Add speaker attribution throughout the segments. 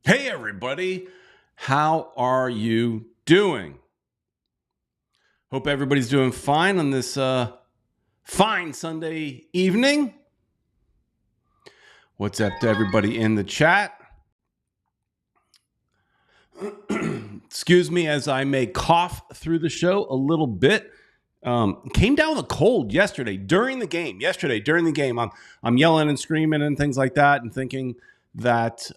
Speaker 1: Hey everybody, how are you doing? Hope everybody's doing fine on this fine Sunday evening. What's up to everybody in the chat? Excuse me as I may cough through the show a little bit. Came down with a cold yesterday during the game. I'm yelling and screaming and things like that and thinking that,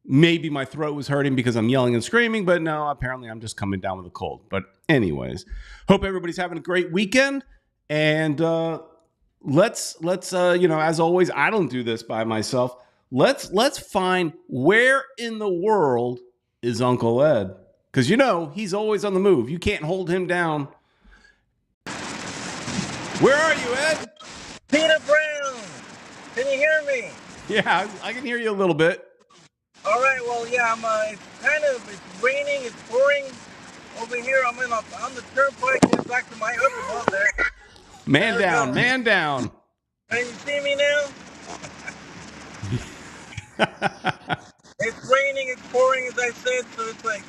Speaker 1: maybe my throat was hurting because I'm yelling and screaming, but no, apparently I'm just coming down with a cold. But anyways, hope everybody's having a great weekend. And let's as always, I don't do this by myself. Let's find where in the world is Uncle Ed, because he's always on the move. You can't hold him down. Where are you, Ed?
Speaker 2: Peter Brown, can you hear me?
Speaker 1: Yeah, I can hear you a little bit.
Speaker 2: All right, well, yeah, it's raining, it's pouring over here. I'm on the turnpike, getting back to my hood there.
Speaker 1: Man down. Can
Speaker 2: you see me now? It's raining, it's pouring, as I said, so it's like,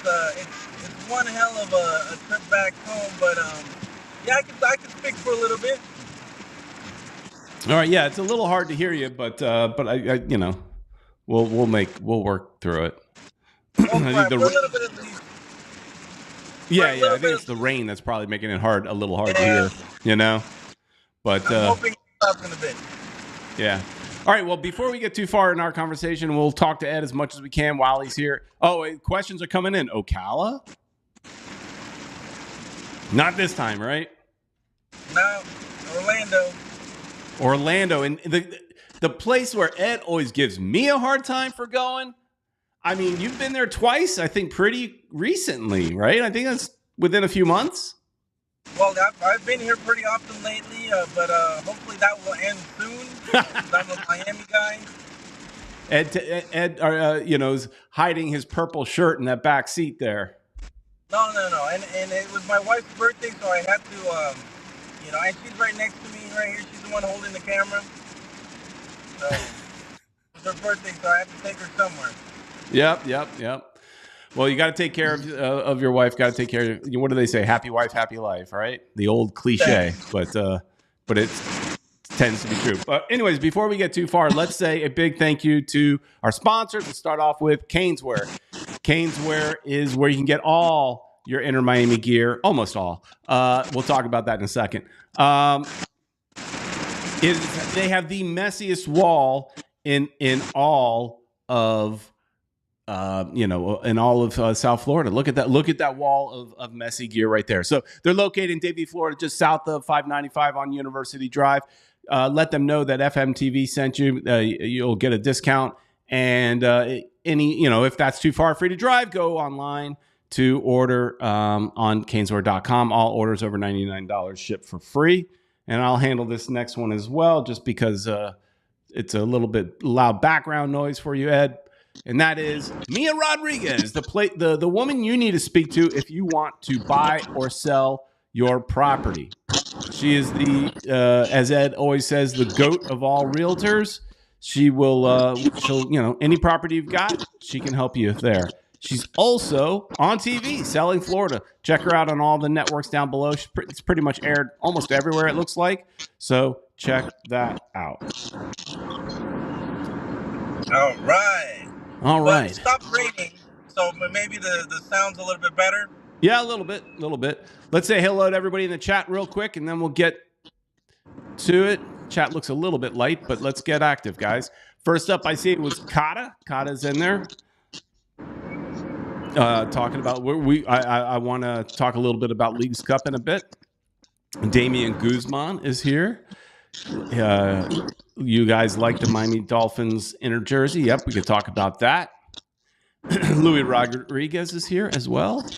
Speaker 2: it's one hell of a trip back home, but yeah, I can speak for a little bit.
Speaker 1: All right, yeah, it's a little hard to hear you, but I we'll work through it. I think it's the rain that's probably making it a little hard to hear, But
Speaker 2: I'm hoping it's up in a bit.
Speaker 1: Yeah. All right, well, before we get too far in our conversation, we'll talk to Ed as much as we can while he's here. Oh, questions are coming in. Ocala? Not this time, right?
Speaker 2: No,
Speaker 1: Orlando, and the place where Ed always gives me a hard time for going. I mean, you've been there twice, I think, pretty recently, right? I think that's within a few months.
Speaker 2: Well, I've been here pretty often lately, but hopefully that will end soon. I'm a Miami guy.
Speaker 1: Ed, is hiding his purple shirt in that back seat there.
Speaker 2: No, and it was my wife's birthday, so I had to, and she's right next to me right here. She's the one holding the camera. So it's her birthday, so I had to take her somewhere.
Speaker 1: Yep. Well, you got to take care of your wife. Got to take care of, what do they say? Happy wife, happy life, right? The old cliche, but it tends to be true. But anyways, before we get too far, let's say a big thank you to our sponsors. Let's start off with Caneswear. Caneswear is where you can get all your Inter Miami gear, almost all. We'll talk about that in a second. They have the messiest wall in all of in all of South Florida. Look at that wall of messy gear right there. So they're located in Davie, Florida, just south of 595 on University Drive. Let them know that FMTV sent you. You'll get a discount. And if that's too far for you to drive, go online to order on caneswear.com. All orders over $99 ship for free. And I'll handle this next one as well, just because it's a little bit loud background noise for you, Ed. And that is Mia Rodrigues, the woman you need to speak to if you want to buy or sell your property. She is as Ed always says, the GOAT of all realtors. She will, any property you've got, she can help you there. She's also on TV selling Florida. Check her out on all the networks down below. It's pretty much aired almost everywhere, it looks like. So check that out.
Speaker 2: All right. Stop raining, so maybe the sound's a little bit better.
Speaker 1: Yeah, a little bit. Let's say hello to everybody in the chat real quick, and then we'll get to it. Chat looks a little bit light, but let's get active, guys. First up, I see it was Kata. Kata's in there. Talking about I want to talk a little bit about Leagues Cup in a bit. Damian Guzman is here. You guys like the Miami Dolphins inner jersey? Yep, we could talk about that. Louis Rodrigues is here as well.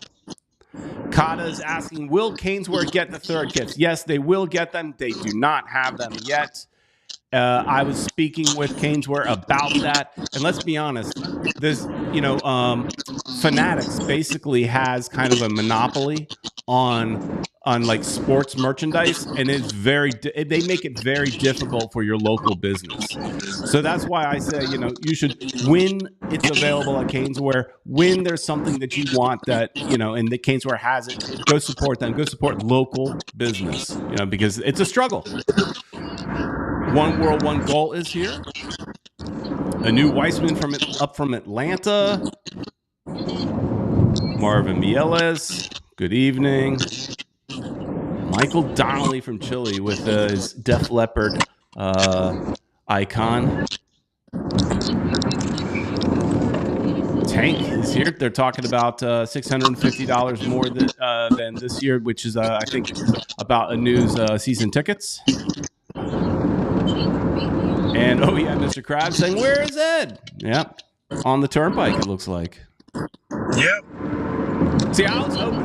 Speaker 1: Kata is asking, will Caneswear get the third kits? Yes, they will get them. They do not have them yet. I was speaking with Canesware about that, and let's be honest, this Fanatics basically has kind of a monopoly on like sports merchandise, and they make it very difficult for your local business. So that's why I say, you should, when it's available at Canesware, when there's something that you want that, and the Canesware has it, go support them. Go support local business, because it's a struggle. One World, One Goal is here. A new Weissman up from Atlanta. Marvin Mieles, good evening. Michael Donnelly from Chile with his Def Leppard icon. Tank is here. They're talking about $650 more than this year, which is, I think, about a news season tickets. And, oh, yeah, Mr. Krabs saying, where is Ed? Yep, on the turnpike, it looks like.
Speaker 2: Yep.
Speaker 1: See, I was hoping,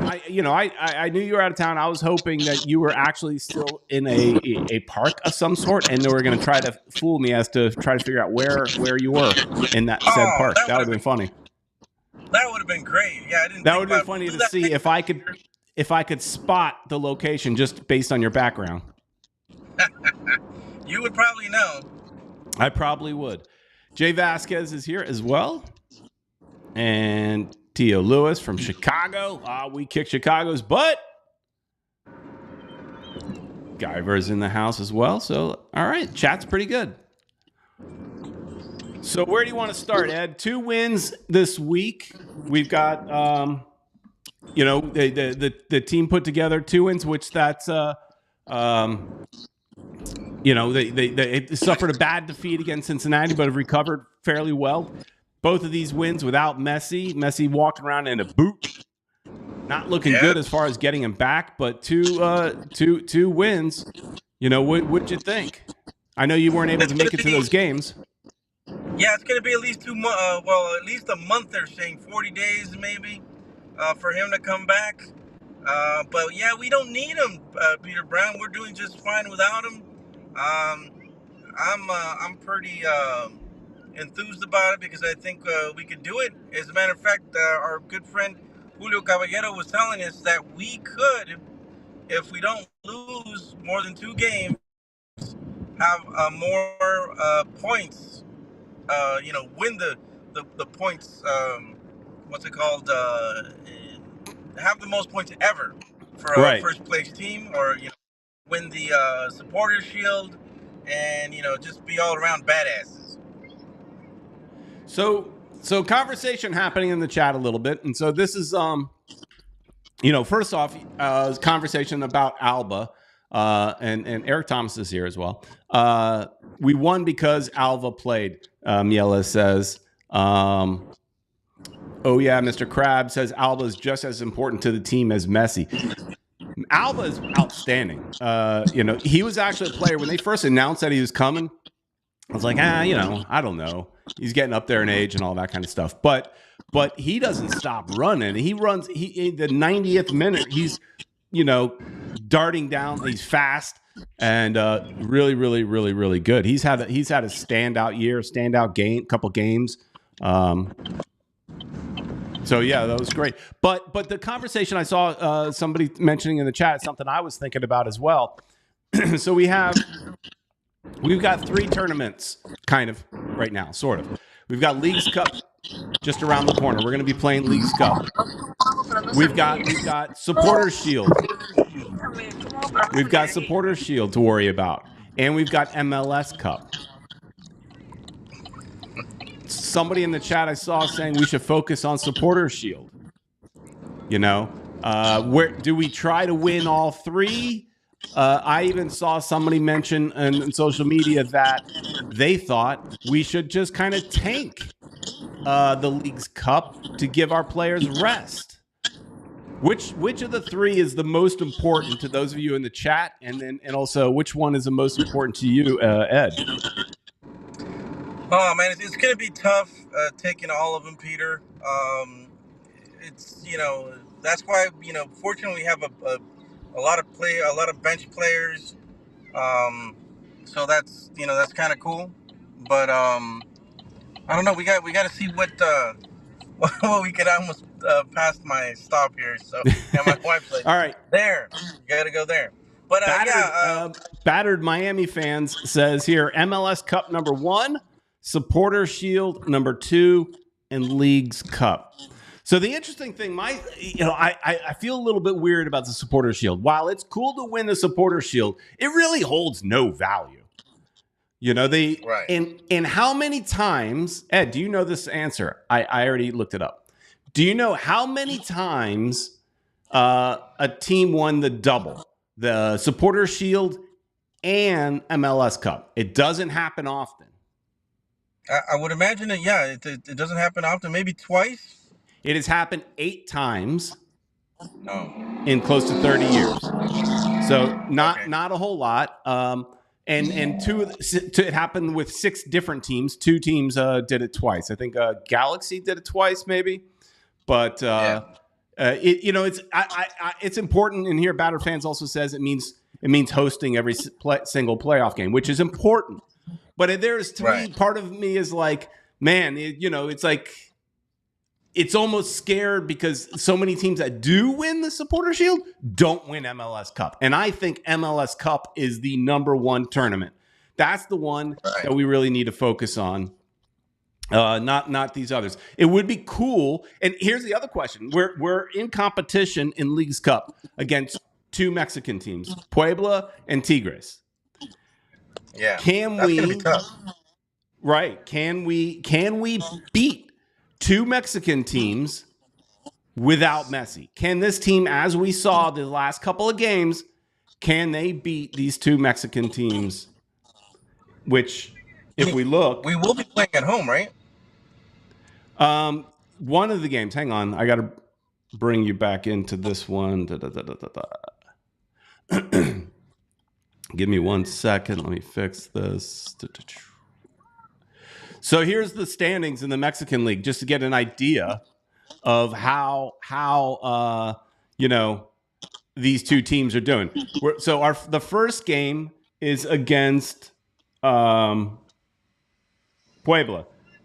Speaker 1: I knew you were out of town. I was hoping that you were actually still in a park of some sort, and they were going to try to fool me as to try to figure out where you were in that said park. That would have been funny.
Speaker 2: That would have been great. Yeah, I didn't.
Speaker 1: That would have been funny to see if I could spot the location just based on your background.
Speaker 2: You would probably know.
Speaker 1: I probably would. Jay Vasquez is here as well, and Tio Lewis from Chicago. We kicked Chicago's butt. Guyver's in the house as well. So, all right, chat's pretty good. So, where do you want to start, Ed? 2 wins this week. We've got, the team put together 2 wins, which that's, they suffered a bad defeat against Cincinnati, but have recovered fairly well. Both of these wins without Messi. Messi walking around in a boot. Not looking good as far as getting him back, but two wins. What'd you think? I know you weren't able to make it to those games.
Speaker 2: Yeah, it's going to be at least 2 months. At least a month. They're saying 40 days maybe for him to come back. But yeah, we don't need him, Peter Brown. We're doing just fine without him. I'm pretty enthused about it because I think we could do it. As a matter of fact, our good friend Julio Caballero was telling us that we could, if we don't lose more than 2 games, have more points. Win the points. What's it called? Have the most points ever for a first place team, or win the Supporters Shield, and just be all around badasses.
Speaker 1: So conversation happening in the chat a little bit, and so this is first off, conversation about Alba, and Eric Thomas is here as well. We won because Alba played. Miela says, oh yeah, Mr. Krabs says Alba is just as important to the team as Messi. Alba is outstanding. He was actually a player when they first announced that he was coming. I was like, I don't know. He's getting up there in age and all that kind of stuff. But he doesn't stop running. He runs. In the 90th minute, he's darting down. He's fast and really, really, really, really good. He's had a standout year, standout game, couple games. So yeah, that was great. But the conversation I saw somebody mentioning in the chat is something I was thinking about as well. So we've got 3 tournaments kind of right now, sort of. We've got Leagues Cup just around the corner. We're going to be playing Leagues Cup. We've got Supporters Shield. We've got Supporters Shield to worry about, and we've got MLS Cup. Somebody in the chat I saw saying we should focus on Supporters Shield. Where do we try to win all 3? I even saw somebody mention on social media that they thought we should just kind of tank the League's Cup to give our players rest. Which of the 3 is the most important to those of you in the chat, and also which one is the most important to you, Ed?
Speaker 2: Oh man, it's going to be tough taking all of them, Peter. It's that's why fortunately we have a lot of bench players. So that's kind of cool. But I don't know. We got to see what well, we could almost pass my stop here. So, and my wife's like,
Speaker 1: All right.
Speaker 2: there, you got to go there. But
Speaker 1: Battered,
Speaker 2: yeah,
Speaker 1: battered Miami fans says here MLS Cup number 1, Supporter Shield number 2, and Leagues Cup. So the interesting thing, I feel a little bit weird about the Supporter Shield. While it's cool to win the Supporter Shield, it really holds no value.
Speaker 2: right.
Speaker 1: And how many times, Ed, do you know this answer? I already looked it up. Do you know how many times a team won the double, the Supporter Shield and MLS Cup? It doesn't happen often.
Speaker 2: I would imagine that, yeah, it doesn't happen often. Maybe twice.
Speaker 1: It has happened 8 times
Speaker 2: Oh,
Speaker 1: in close to 30 years. So
Speaker 2: okay.
Speaker 1: not a whole lot. And it happened with 6 different teams. 2 teams did it twice. I think Galaxy did it twice, maybe. But it's important. And here, Batter Fans also says it means hosting every single playoff game, which is important. But there's, to me, part of me is like, man, it's like, it's almost scared because so many teams that do win the Supporter Shield don't win MLS Cup. And I think MLS Cup is the number 1 tournament. That's the one that we really need to focus on. Not these others. It would be cool. And here's the other question. We're in competition in Leagues Cup against 2 Mexican teams, Puebla and Tigres.
Speaker 2: Yeah.
Speaker 1: That's
Speaker 2: gonna be tough.
Speaker 1: Right. Can we beat 2 Mexican teams without Messi? Can this team, as we saw the last couple of games, can they beat these 2 Mexican teams? Which, if we look,
Speaker 2: we will be playing at home, right?
Speaker 1: One of the games. Hang on, I got to bring you back into this one. Give me 1 second. Let me fix this. So here's the standings in the Mexican League, just to get an idea of how these 2 teams are doing. So the first game is against Puebla.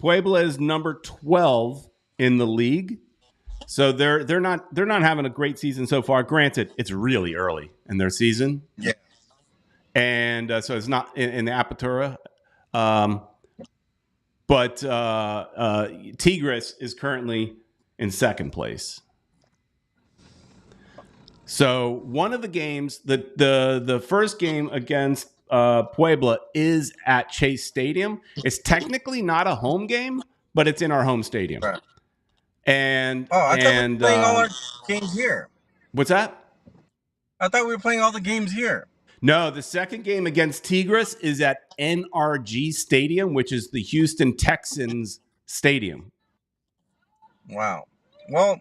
Speaker 1: Puebla is number 12 in the league, so they're not having a great season so far. Granted, it's really early in their season,
Speaker 2: yeah,
Speaker 1: and so it's not in the Apertura. But Tigres is currently in second place. So one of the games, the first game against Puebla is at Chase Stadium. It's technically not a home game, but it's in our home stadium.
Speaker 2: Right.
Speaker 1: And
Speaker 2: I thought we were playing all our games here.
Speaker 1: What's that?
Speaker 2: I thought we were playing all the games here.
Speaker 1: No, the second game against Tigres is at NRG Stadium, which is the Houston Texans stadium.
Speaker 2: Wow. Well,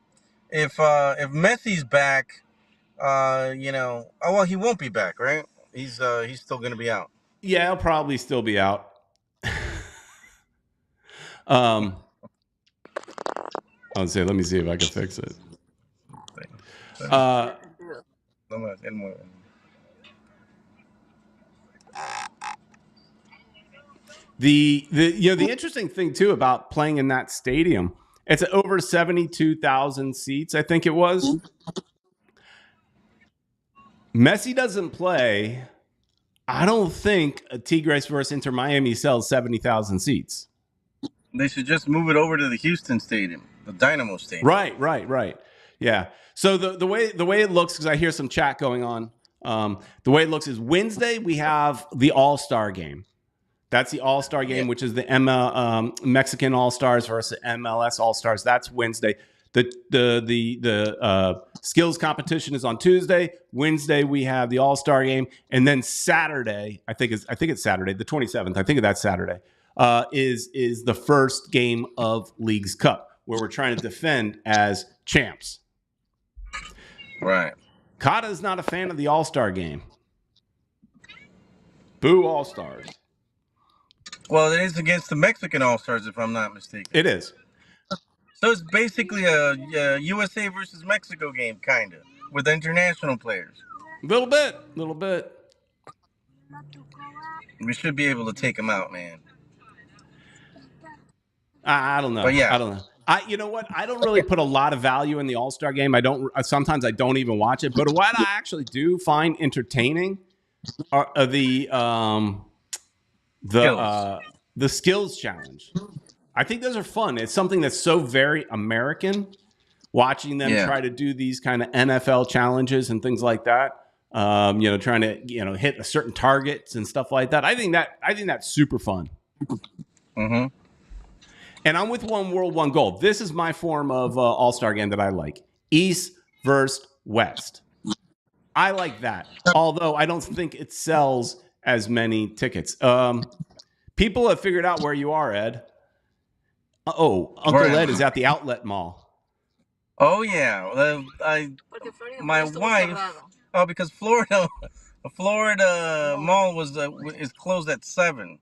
Speaker 2: if Messi's back, he won't be back, right? He's still going to be out.
Speaker 1: Yeah, he'll probably still be out. I'll say, let me see if I can fix it. The interesting thing too about playing in that stadium, it's over 72,000 seats, I think it was. Messi doesn't play. I don't think a Tigres versus Inter Miami sells 70,000 seats.
Speaker 2: They should just move it over to the Houston Stadium, the Dynamo Stadium.
Speaker 1: Right. Yeah. So the way it looks, because I hear some chat going on, the way it looks is Wednesday we have the All-Star game. That's the All-Star game, which is the Mexican All-Stars versus MLS All-Stars. That's Wednesday. The skills competition is on Tuesday. Wednesday we have the All-Star game, and then Saturday, I think it's Saturday, the 27th. I think that's Saturday. Is the first game of Leagues Cup, where we're trying to defend as champs.
Speaker 2: Right.
Speaker 1: Kata is not a fan of the All-Star game. Boo All-Stars.
Speaker 2: Well, it is against the Mexican All-Stars, if I'm not mistaken.
Speaker 1: It is.
Speaker 2: So it's basically a USA versus Mexico game, kind of, with international players.
Speaker 1: Little bit.
Speaker 2: We should be able to take him out, man.
Speaker 1: I don't know.
Speaker 2: But yeah.
Speaker 1: I don't know. You know what? I don't really put a lot of value in the All-Star game. Sometimes I don't even watch it. But what I actually do find entertaining are the skills challenge. I think those are fun. It's something that's so very American. Watching them try to do these kind of NFL challenges and things like that. Trying to hit a certain targets and stuff like that. I think that's super fun.
Speaker 2: Mm-hmm.
Speaker 1: And I'm with one world, one goal. This is my form of All-Star game that I like. East versus West. I like that. Although I don't think it sells as many tickets. People have figured out where you are, Ed. Uncle Ed is at the outlet mall.
Speaker 2: Oh, yeah. My wife... Oh, because Florida mall is closed at 7.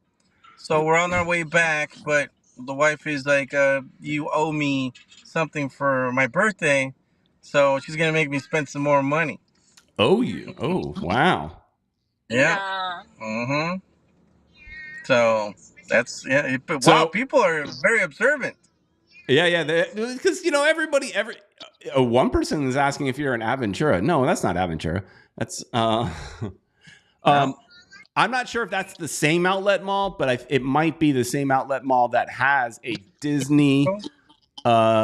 Speaker 2: So we're on our way back, but the wife is like, you owe me something for my birthday, so she's going to make me spend some more money.
Speaker 1: Oh, you? Oh, wow.
Speaker 2: Yeah. Mm-hmm. So that's, wow, people are very observant.
Speaker 1: Yeah. Because, one person is asking if you're an Aventura. No, that's not Aventura. That's,
Speaker 2: No.
Speaker 1: I'm not sure if that's the same outlet mall, but it might be the same outlet mall that has a Disney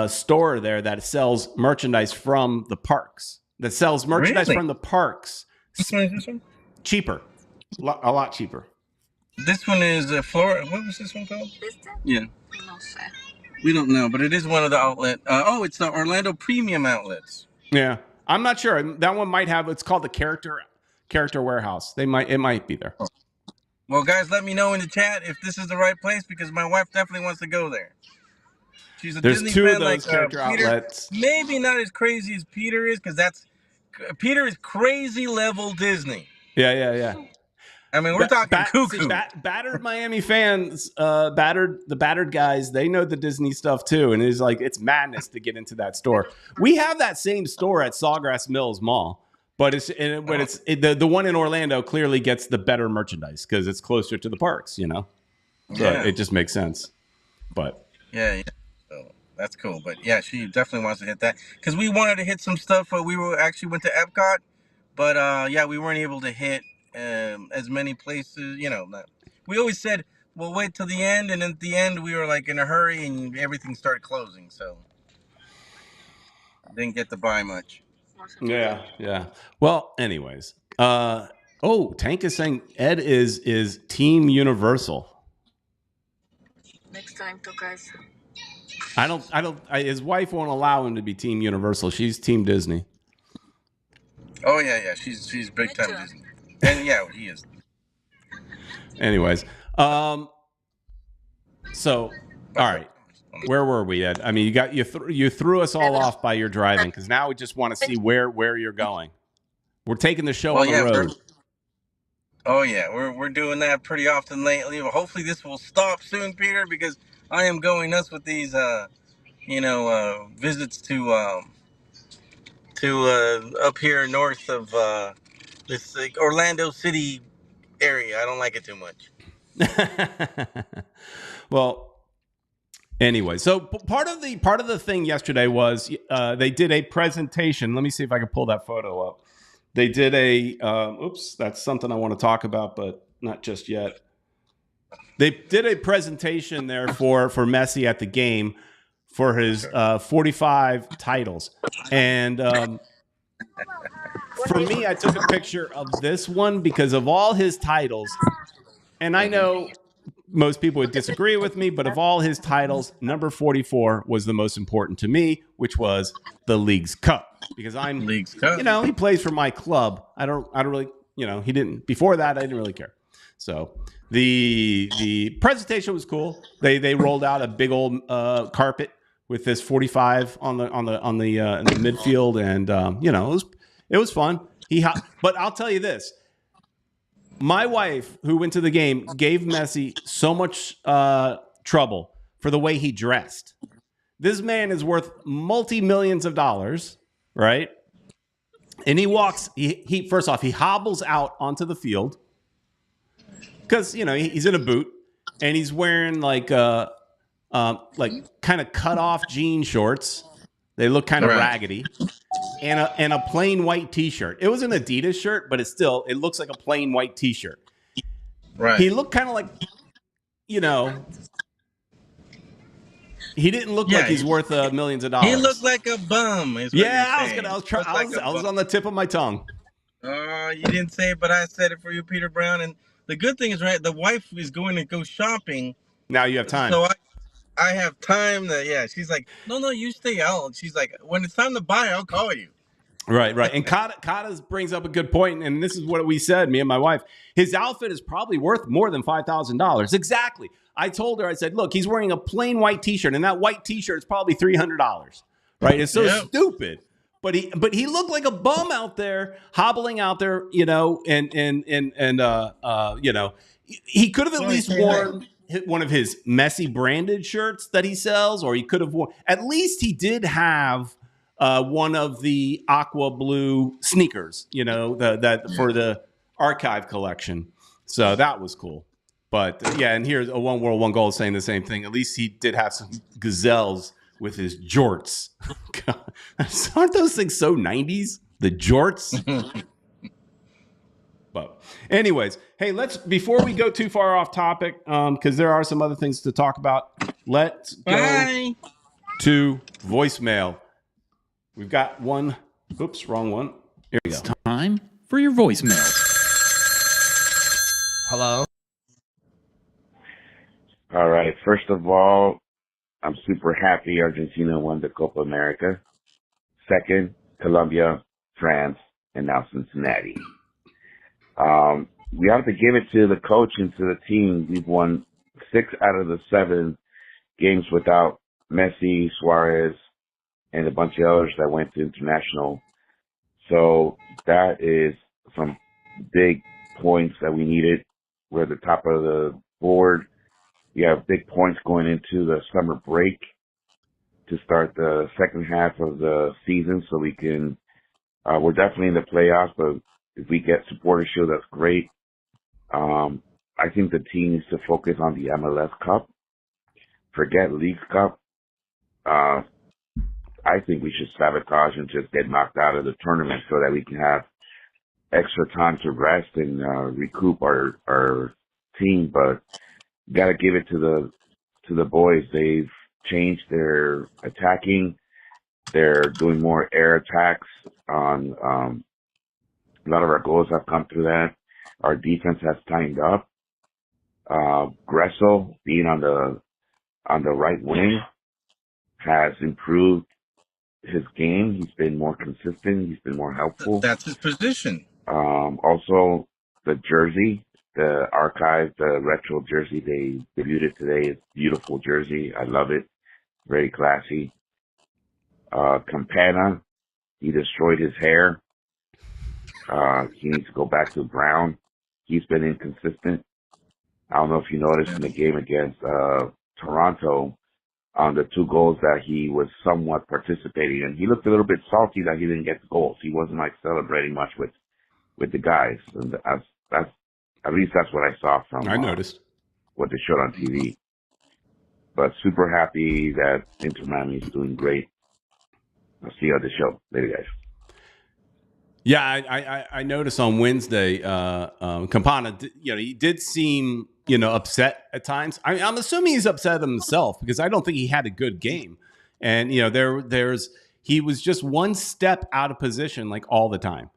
Speaker 1: store there that sells merchandise from the parks. That sells merchandise from the parks.
Speaker 2: This one?
Speaker 1: Cheaper. A lot cheaper.
Speaker 2: This one is Florida. What was this one called? Yeah. No sé. We don't know, but it is one of the outlet. It's the Orlando Premium Outlets.
Speaker 1: Yeah. I'm not sure. That one might have, it's called the Character Warehouse. It might be there.
Speaker 2: Well, guys, let me know in the chat if this is the right place, because my wife definitely wants to go there. She's a
Speaker 1: There's
Speaker 2: Disney
Speaker 1: two
Speaker 2: fan
Speaker 1: of those character outlets.
Speaker 2: Maybe not as crazy as Peter is, because Peter is crazy level Disney.
Speaker 1: Yeah.
Speaker 2: I mean, we're talking cuckoo.
Speaker 1: Battered Miami fans, the battered guys, they know the Disney stuff too, and it's madness to get into that store. We have that same store at Sawgrass Mills Mall. But the one in Orlando clearly gets the better merchandise because it's closer to the parks, So it just makes sense. But
Speaker 2: yeah, so that's cool. But yeah, she definitely wants to hit that because we wanted to hit some stuff. We actually went to Epcot, but we weren't able to hit as many places. We always said we'll wait till the end, and at the end we were like in a hurry and everything started closing, so didn't get to buy much.
Speaker 1: Yeah. Well, anyways. Tank is saying Ed is Team Universal.
Speaker 3: Next time, guys.
Speaker 1: His wife won't allow him to be Team Universal. She's Team Disney.
Speaker 2: Oh yeah. She's big time Disney. And yeah, he is.
Speaker 1: Anyways. So all right. Where were we, Ed? I mean, you threw us all off by your driving because now we just want to see where you're going. We're taking the show on the road.
Speaker 2: We're doing that pretty often lately. Well, hopefully this will stop soon, Peter, because I am going nuts with these, visits to up here north of this Orlando City area. I don't like it too much.
Speaker 1: Well. Anyway, so part of the thing yesterday was they did a presentation. Let me see if I can pull that photo up. They did that's something I want to talk about, but not just yet. They did a presentation there for Messi at the game for his 45 titles. And for me, I took a picture of this one because of all his titles. And I know most people would disagree with me, but of all his titles, number 44 was the most important to me, which was the League's Cup. Because
Speaker 2: League's Cup.
Speaker 1: He plays for my club. I don't really, he didn't. Before that, I didn't really care. So the presentation was cool. They rolled out a big old carpet with this 45 in the midfield, and it was fun. But I'll tell you this. My wife, who went to the game, gave Messi so much trouble for the way he dressed. This man is worth multi-millions of dollars, right? And he walks, he first off, he hobbles out onto the field because he's in a boot and he's wearing like kind of cut off jean shorts. They look kind of
Speaker 2: Right.
Speaker 1: raggedy, and a plain white T-shirt. It was an Adidas shirt, but it looks like a plain white T-shirt.
Speaker 2: Right.
Speaker 1: He looked kind of like, he didn't look like he's worth millions of dollars.
Speaker 2: He looked like a bum. Is what you're saying.
Speaker 1: I was on the tip of my tongue.
Speaker 2: Oh, you didn't say it, but I said it for you, Peter Brown. And the good thing is, right, the wife is going to go shopping.
Speaker 1: Now you have time.
Speaker 2: So I have time she's like, no, you stay out. She's like, when it's time to buy, I'll call you.
Speaker 1: Right. And Kata brings up a good point, and this is what we said, me and my wife. His outfit is probably worth more than $5,000. Exactly. I told her, I said, look, he's wearing a plain white T-shirt, and that white T-shirt is probably $300. Right? It's so stupid. But he looked like a bum out there, hobbling out there, he could have at least worn one of his Messi branded shirts that he sells, or he could have worn. At least he did have one of the aqua blue sneakers, for the archive collection. So that was cool. But and here's a One World, One Goal saying the same thing. At least he did have some gazelles with his jorts. Aren't those things so 90s? The jorts? But anyways, hey, before we go too far off topic, because there are some other things to talk about, let's go to voicemail. We've got one. Oops, wrong one. Here we go.
Speaker 4: It's time for your voicemail.
Speaker 5: Hello.
Speaker 6: All right. First of all, I'm super happy Argentina won the Copa America. Second, Colombia, France, and now Cincinnati. We have to give it to the coach and to the team. We've won 6 out of the 7 games without Messi, Suarez, and a bunch of others that went to international. So that is some big points that we needed. We're at the top of the board. We have big points going into the summer break to start the second half of the season, so we can, we're definitely in the playoffs, but if we get Supporter Shield, that's great. I think the team needs to focus on the MLS Cup. Forget Leagues Cup. I think we should sabotage and just get knocked out of the tournament so that we can have extra time to rest and recoup our team. But got to give it to the boys. They've changed their attacking. They're doing more air attacks on a lot of our goals have come through that. Our defense has tightened up. Gressel being on the right wing has improved his game. He's been more consistent. He's been more helpful.
Speaker 2: That's his position.
Speaker 6: Also, the jersey, the archive, the retro jersey, they debuted it today. It's a beautiful jersey. I love it. Very classy. Campana, he destroyed his hair. He needs to go back to brown. He's been inconsistent. I don't know if you noticed in the game against Toronto on the 2 goals that he was somewhat participating in. He looked a little bit salty that he didn't get the goals. He wasn't like celebrating much with the guys. And that's at least that's what I saw from.
Speaker 1: I noticed
Speaker 6: what they showed on TV. But super happy that Inter Miami is doing great. I'll see you on the show later, guys.
Speaker 1: Yeah, I noticed on Wednesday, Campana, he did seem, upset at times. I'm assuming he's upset himself because I don't think he had a good game. And, he was just one step out of position, like all the time,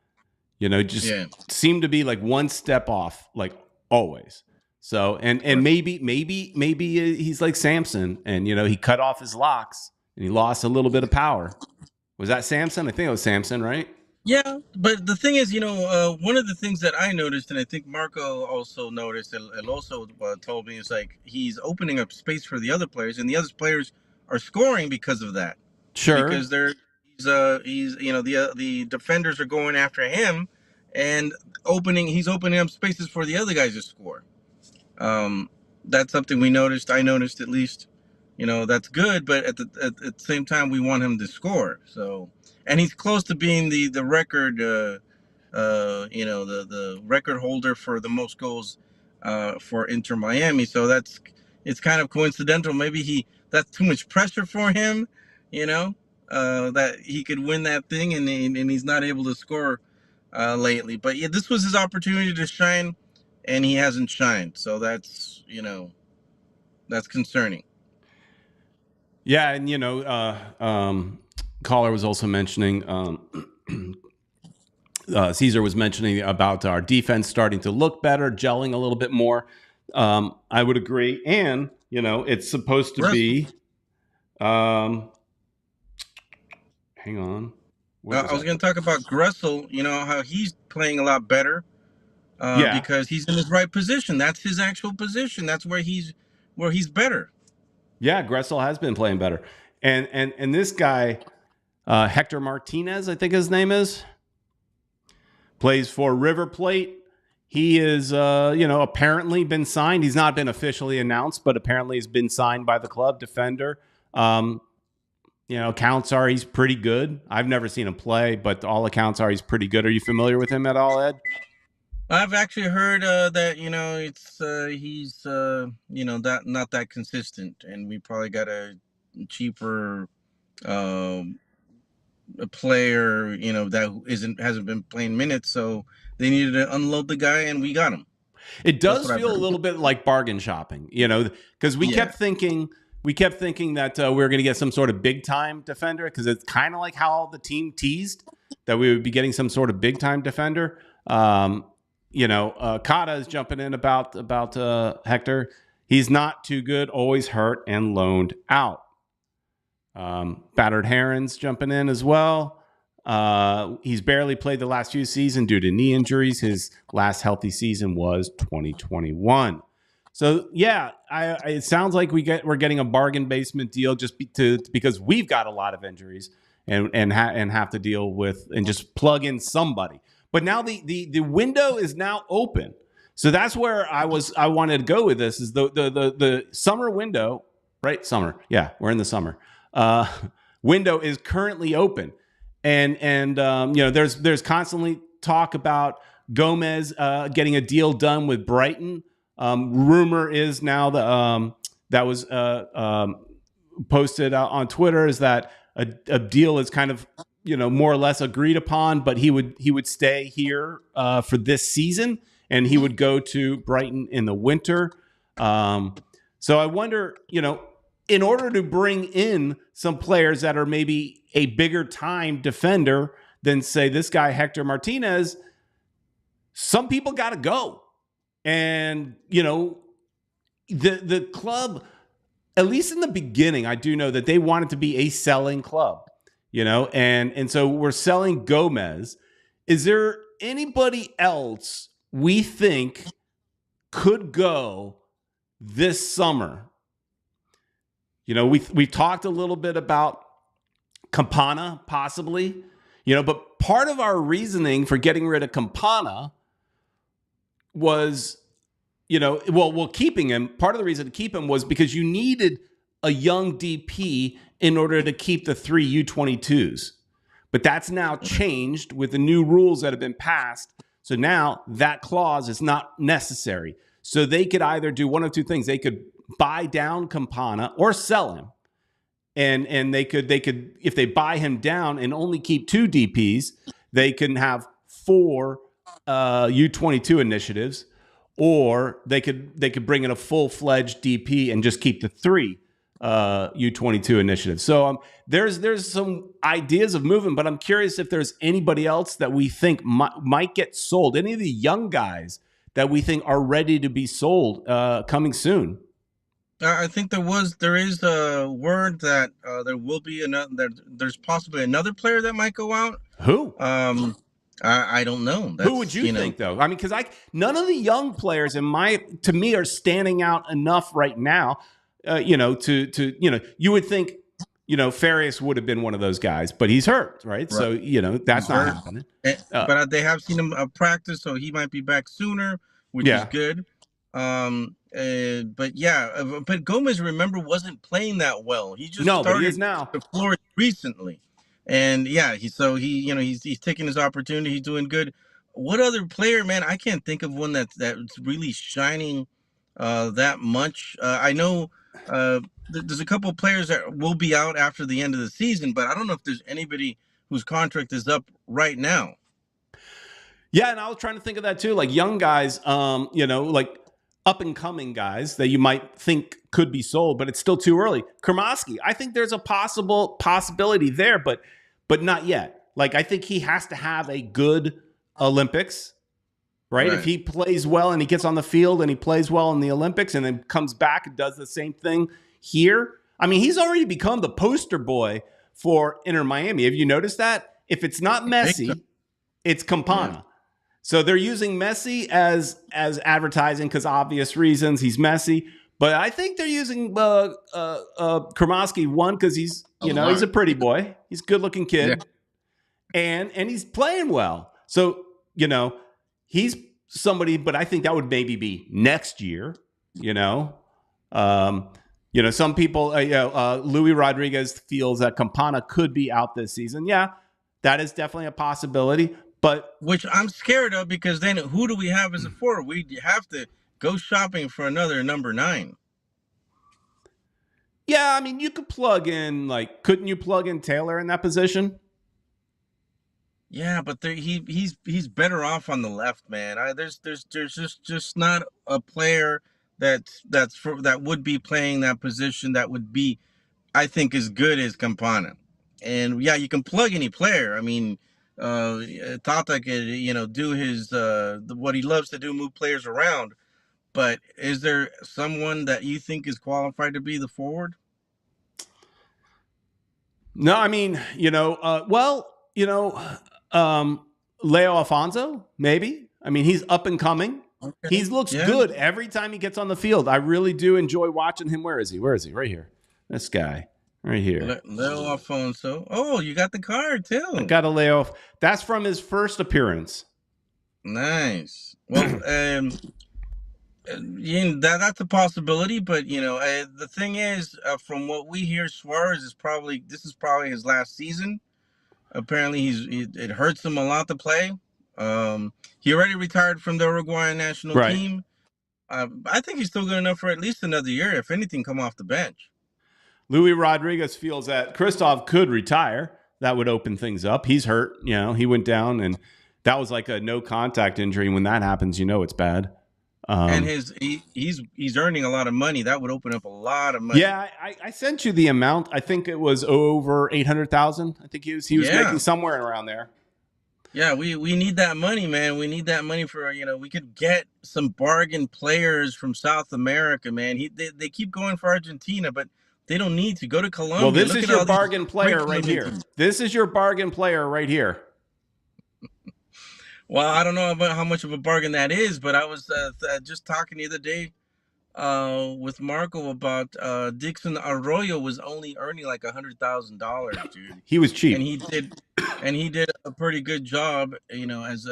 Speaker 1: seemed to be like one step off, like always. So, and maybe he's like Samson and, he cut off his locks and he lost a little bit of power. Was that Samson? I think it was Samson, right?
Speaker 2: Yeah, but the thing is, one of the things that I noticed, and I think Marco also noticed, and also told me, is like he's opening up space for the other players, and the other players are scoring because of that.
Speaker 1: Sure,
Speaker 2: because he's the defenders are going after him, and he's opening up spaces for the other guys to score. That's something we noticed. I noticed at least. That's good, but at the same time, we want him to score. So. And he's close to being the record, the record holder for the most goals for Inter Miami. So it's kind of coincidental. Maybe that's too much pressure for him, you know, that he could win that thing, and he's not able to score lately. But yeah, this was his opportunity to shine, and he hasn't shined. So that's that's concerning.
Speaker 1: Yeah, and caller was also mentioning. Caesar was mentioning about our defense starting to look better, gelling a little bit more. I would agree, and it's supposed to be. Hang on.
Speaker 2: I was going to talk about Gressel. You know how he's playing a lot better because he's in his right position. That's his actual position. That's where he's better.
Speaker 1: Yeah, Gressel has been playing better, and this guy, Hector Martinez, I think his name is, plays for River Plate. He is, apparently been signed. He's not been officially announced, but apparently has been signed by the club. Defender. Accounts are he's pretty good. I've never seen him play, but all accounts are he's pretty good. Are you familiar with him at all, Ed?
Speaker 2: I've actually heard that he's not that consistent, and we probably got a cheaper a player that hasn't been playing minutes, so they needed to unload the guy, and we got him.
Speaker 1: It does feel a little bit like bargain shopping, because we kept thinking that we were going to get some sort of big time defender, because it's kind of like how the team teased that we would be getting some sort of big time defender. Kata is jumping in about Hector. He's not too good, always hurt and loaned out. Battered Herons jumping in as well. He's barely played the last few seasons due to knee injuries. His last healthy season was 2021. So yeah, it sounds like we're getting a bargain basement deal just because we've got a lot of injuries and have to deal with and just plug in somebody. But now the window is now open. So that's where I wanted to go with this is the summer window, right? Summer. Yeah, we're in the summer. Window is currently open. And there's constantly talk about Gomez getting a deal done with Brighton. Rumor is now that was posted on Twitter is that a deal is kind of more or less agreed upon, but he would stay here for this season, and he would go to Brighton in the winter. So I wonder, in order to bring in some players that are maybe a bigger time defender than, say, this guy, Hector Martinez, some people got to go. And, the club, at least in the beginning, I do know that they wanted to be a selling club, and so we're selling Gomez. Is there anybody else we think could go this summer? We've talked a little bit about Campana, possibly, but part of our reasoning for getting rid of Campana was, keeping him. Part of the reason to keep him was because you needed a young DP in order to keep the 3 U22s. But that's now changed with the new rules that have been passed. So now that clause is not necessary. So they could either do one of two things. They could buy down Campana or sell him. And they could if they buy him down and only keep 2 DPs, they can have 4 U22 initiatives, or they could bring in a full-fledged DP and just keep the 3 U22 initiatives. So there's some ideas of moving, but I'm curious if there's anybody else that we think might get sold. Any of the young guys that we think are ready to be sold coming soon.
Speaker 2: I think there is a word that there will be there's possibly another player that might go out.
Speaker 1: Who?
Speaker 2: I don't know.
Speaker 1: Who would you think though? I mean, because none of the young players to me are standing out enough right now. You would think, Farias would have been one of those guys, but he's hurt, right? So that's not happening.
Speaker 2: But they have seen him practice, so he might be back sooner, which is good. But Gomez, remember, wasn't playing that well. He just started
Speaker 1: but he is now.
Speaker 2: The floor recently, and he's taking his opportunity. He's doing good. what other player, man? I can't think of one that's really shining that much. I know there's a couple of players that will be out after the end of the season, but I don't know if there's anybody whose contract is up right now.
Speaker 1: Yeah, and I was trying to think of that too, like young guys, like up and coming guys that you might think could be sold, but it's still too early. Kermosky, I think there's a possibility there, but not yet. Like I think he has to have a good Olympics, right? If he plays well and he gets on the field and he plays well in the Olympics and then comes back and does the same thing here, I mean, he's already become the poster boy for Inter Miami. Have you noticed that? If it's not Messi, it's Campana. Yeah. So they're using Messi as advertising because obvious reasons. He's Messi. But I think they're using Kermosky, one, because he's a pretty boy. He's a good-looking kid. Yeah. And he's playing well. So, he's somebody, but I think that would maybe be next year, some people, Louis Rodrigues feels that Campana could be out this season. Yeah, that is definitely a possibility. But
Speaker 2: which I'm scared of, because then who do we have as a forward? We have to go shopping for another number 9.
Speaker 1: Yeah, I mean, you could plug in, couldn't you plug in Taylor in that position?
Speaker 2: Yeah, but he's better off on the left, man. There's just not a player that would be playing that position that would be, I think, as good as Campana. And yeah, you can plug any player. I mean, Tata could, do his what he loves to do, move players around. But is there someone that you think is qualified to be the forward?
Speaker 1: No, I mean, Leo Alfonso, maybe. I mean, he's up and coming. Okay. He looks good every time he gets on the field. I really do enjoy watching him. Where is he? Right here. This guy. Right here.
Speaker 2: Leo Alfonso. Oh, you got the card too.
Speaker 1: I got a Leo. That's from his first appearance.
Speaker 2: Nice. Well, that's a possibility, but the thing is, from what we hear, Suarez is probably his last season. Apparently, it hurts him a lot to play. He already retired from the Uruguayan national team. I think he's still good enough for at least another year, if anything, come off the bench.
Speaker 1: Louis Rodrigues feels that Christoph could retire. That would open things up. He's hurt. He went down, and that was like a no contact injury. When that happens, it's bad.
Speaker 2: And he's earning a lot of money. That would open up a lot of money.
Speaker 1: Yeah, I sent you the amount. I think it was over 800,000. I think he was making somewhere around there.
Speaker 2: Yeah, we need that money, man. We need that money for we could get some bargain players from South America, man. They keep going for Argentina, but they don't need to go to Colombia.
Speaker 1: Well, this is your bargain player right here. This is your bargain player right here.
Speaker 2: Well, I don't know about how much of a bargain that is, but I was just talking the other day with Marco about Dixon Arroyo was only earning like $100,000, dude.
Speaker 1: He was cheap,
Speaker 2: and he did a pretty good job, as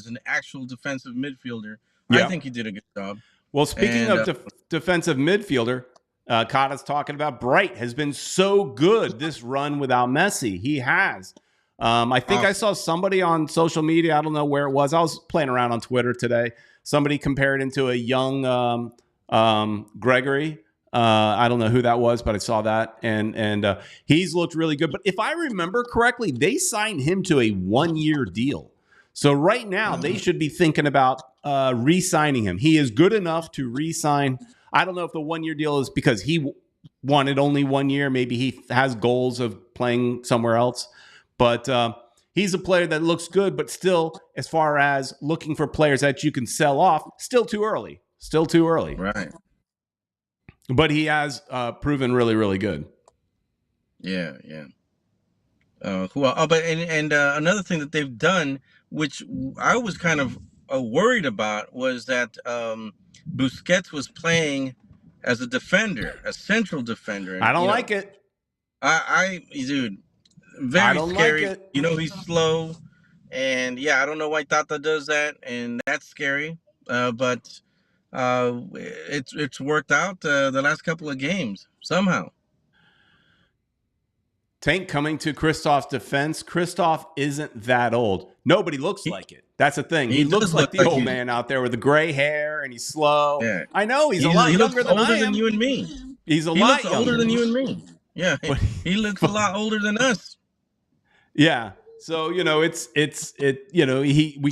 Speaker 2: an actual defensive midfielder. Yeah. I think he did a good job.
Speaker 1: Well, speaking of defensive midfielder, Kata's talking about Bright has been so good this run without Messi. He has. I think I saw somebody on social media. I don't know where it was. I was playing around on Twitter today. Somebody compared him to a young Gregory. I don't know who that was, but I saw that. And he's looked really good. But if I remember correctly, they signed him to a 1-year deal. So right now they should be thinking about re-signing him. He is good enough to re-sign. I don't know if the 1-year deal is because he wanted only 1 year. Maybe he has goals of playing somewhere else. But he's a player that looks good, but still, as far as looking for players that you can sell off, still too early. Still too early.
Speaker 2: Right.
Speaker 1: But he has proven really, really good.
Speaker 2: Yeah. But another thing that they've done, which I was kind of worried about, was that Busquets was playing as a defender, a central defender. And,
Speaker 1: I don't like it.
Speaker 2: Dude, very scary. Like it. He's slow, and I don't know why Tata does that, and that's scary. But it's worked out the last couple of games somehow.
Speaker 1: Tank coming to Kristoff's defense. Kristoff isn't that old. Nobody looks like it. That's the thing. He looks
Speaker 2: does
Speaker 1: like
Speaker 2: look
Speaker 1: the
Speaker 2: like
Speaker 1: old
Speaker 2: he's-
Speaker 1: man out there with the gray hair, and he's slow.
Speaker 2: Yeah.
Speaker 1: I know he's a lot
Speaker 2: he
Speaker 1: younger
Speaker 2: looks
Speaker 1: than
Speaker 2: older
Speaker 1: I am.
Speaker 2: than you and me.
Speaker 1: He's a
Speaker 2: He
Speaker 1: lot
Speaker 2: looks older than you and me. Yeah,
Speaker 1: But-
Speaker 2: he looks a lot older than us.
Speaker 1: Yeah. So, you know, we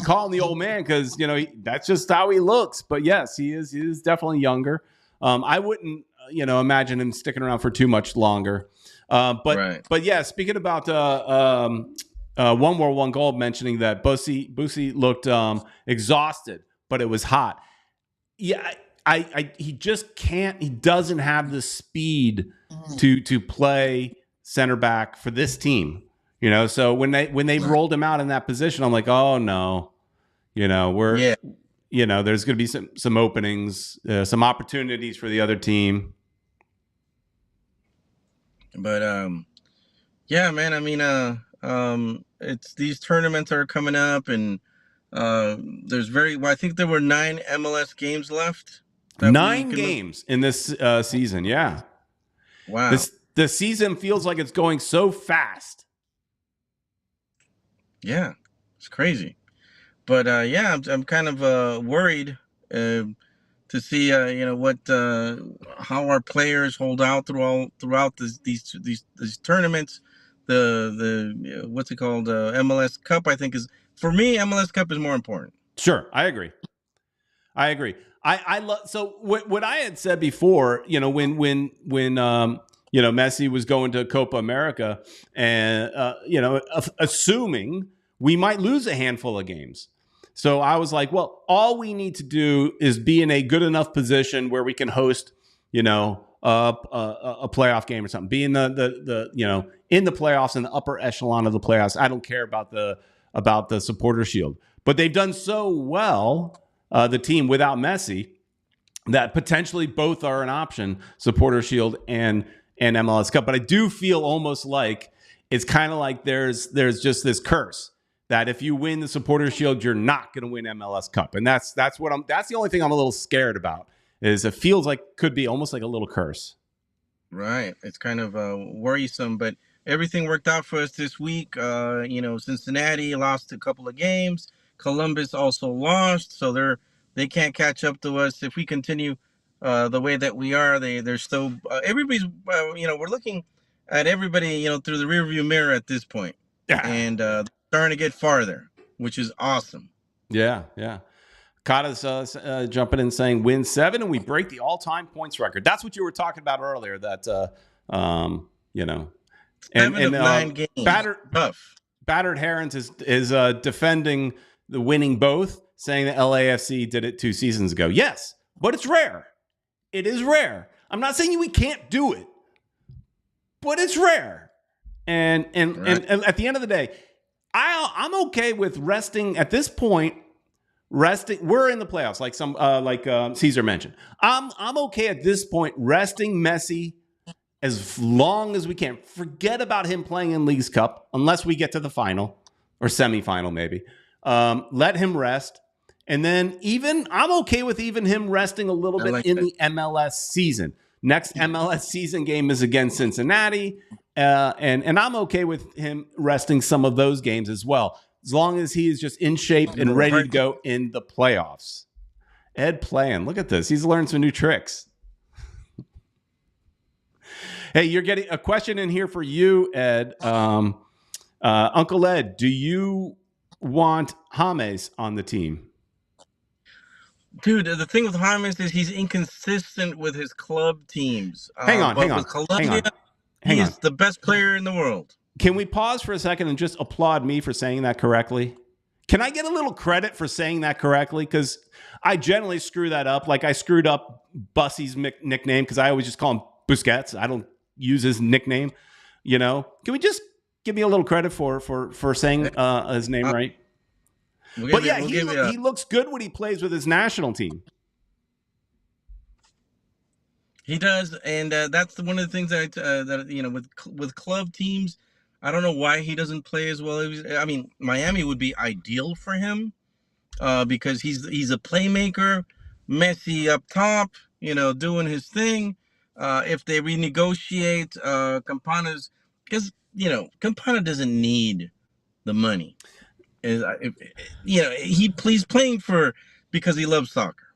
Speaker 1: call him the old man because, you know, that's just how he looks. But yes, he is definitely younger. I wouldn't, imagine him sticking around for too much longer. But yeah, speaking about One More One Gold, mentioning that Bussy looked exhausted, but it was hot. Yeah, he just can't. He doesn't have the speed to play center back for this team. You know, so when they rolled him out in that position, I'm like, oh no, there's going to be some openings, some opportunities for the other team.
Speaker 2: But yeah, man. I mean, it's these tournaments are coming up, and I think there were 9 MLS games left.
Speaker 1: 9 games in this season. Yeah.
Speaker 2: Wow.
Speaker 1: The season feels like it's going so fast.
Speaker 2: Yeah, it's crazy. But yeah, I'm kind of worried to see how our players hold out throughout these tournaments. The what's it called? MLS Cup, I think, is, for me, MLS Cup is more important.
Speaker 1: Sure, I agree. I love, so what I had said before, when Messi was going to Copa America, and assuming we might lose a handful of games. So I was like, well, all we need to do is be in a good enough position where we can host, a playoff game or something. Be in the in the playoffs, in the upper echelon of the playoffs. I don't care about the supporter shield, but they've done so well, the team without Messi, that potentially both are an option: supporter shield and MLS Cup. But I do feel almost like it's kind of like there's just this curse that if you win the supporter shield, you're not going to win MLS Cup. And that's the only thing I'm a little scared about, is it feels like could be almost like a little curse.
Speaker 2: Right. It's kind of worrisome, but everything worked out for us this week. Cincinnati lost a couple of games. Columbus also lost, so they can't catch up to us if we continue the way that we are. They're still everybody's we're looking at everybody through the rearview mirror at this point.
Speaker 1: Yeah.
Speaker 2: And starting to get farther, which is awesome.
Speaker 1: Yeah. Kata's jumping in saying win 7 and we break the all-time points record. That's what you were talking about earlier. That
Speaker 2: 7 of 9 games.
Speaker 1: Battered Herons is defending the winning both, saying that LAFC did it 2 seasons ago. Yes, but it's rare. It is rare. I'm not saying we can't do it, but it's rare. And at the end of the day, I'm okay with resting at this point. We're in the playoffs, like Caesar mentioned. I'm okay at this point resting Messi as long as we can. Forget about him playing in Leagues Cup unless we get to the final or semifinal, maybe. Let him rest, and then I'm okay with him resting a little bit in the MLS season. Next MLS season game is against Cincinnati, and I'm okay with him resting some of those games as well, as long as he is just in shape and ready to go in the playoffs. Ed playing. Look at this. He's learned some new tricks. Hey, you're getting a question in here for you, Ed. Uncle Ed, do you want James on the team?
Speaker 2: Dude, the thing with James is he's inconsistent with his club teams.
Speaker 1: Hang on.
Speaker 2: He's the best player in the world.
Speaker 1: Can we pause for a second and just applaud me for saying that correctly? Can I get a little credit for saying that correctly? Because I generally screw that up. Like I screwed up Bussy's nickname because I always just call him Busquets. I don't use his nickname. Can we just give me a little credit for saying his name right? He looks good when he plays with his national team.
Speaker 2: He does, and that's one of the things that with club teams, I don't know why he doesn't play as well. I mean, Miami would be ideal for him because he's a playmaker. Messi up top, doing his thing. If they renegotiate Campana's, because Campana doesn't need the money. He's playing because he loves soccer,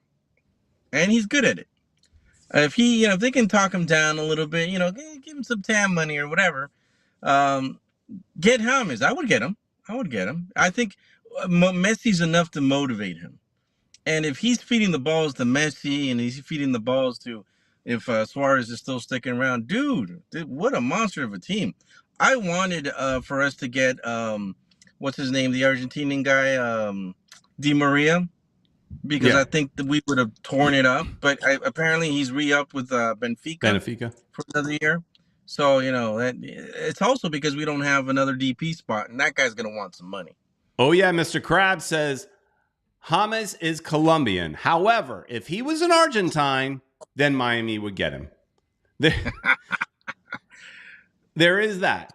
Speaker 2: and he's good at it. If they can talk him down a little bit, give him some TAM money or whatever. Um, get James. I would get him. I think Messi's enough to motivate him. And if he's feeding the balls to Messi and he's feeding the balls to, if Suarez is still sticking around, dude, what a monster of a team. I wanted for us to get, what's his name, the Argentinian guy, Di Maria, because I think that we would have torn it up. But apparently he's re-upped with Benfica for another year. So, it's also because we don't have another DP spot, and that guy's going to want some money.
Speaker 1: Oh, yeah, Mr. Krabs says, James is Colombian. However, if he was an Argentine, then Miami would get him. There is that.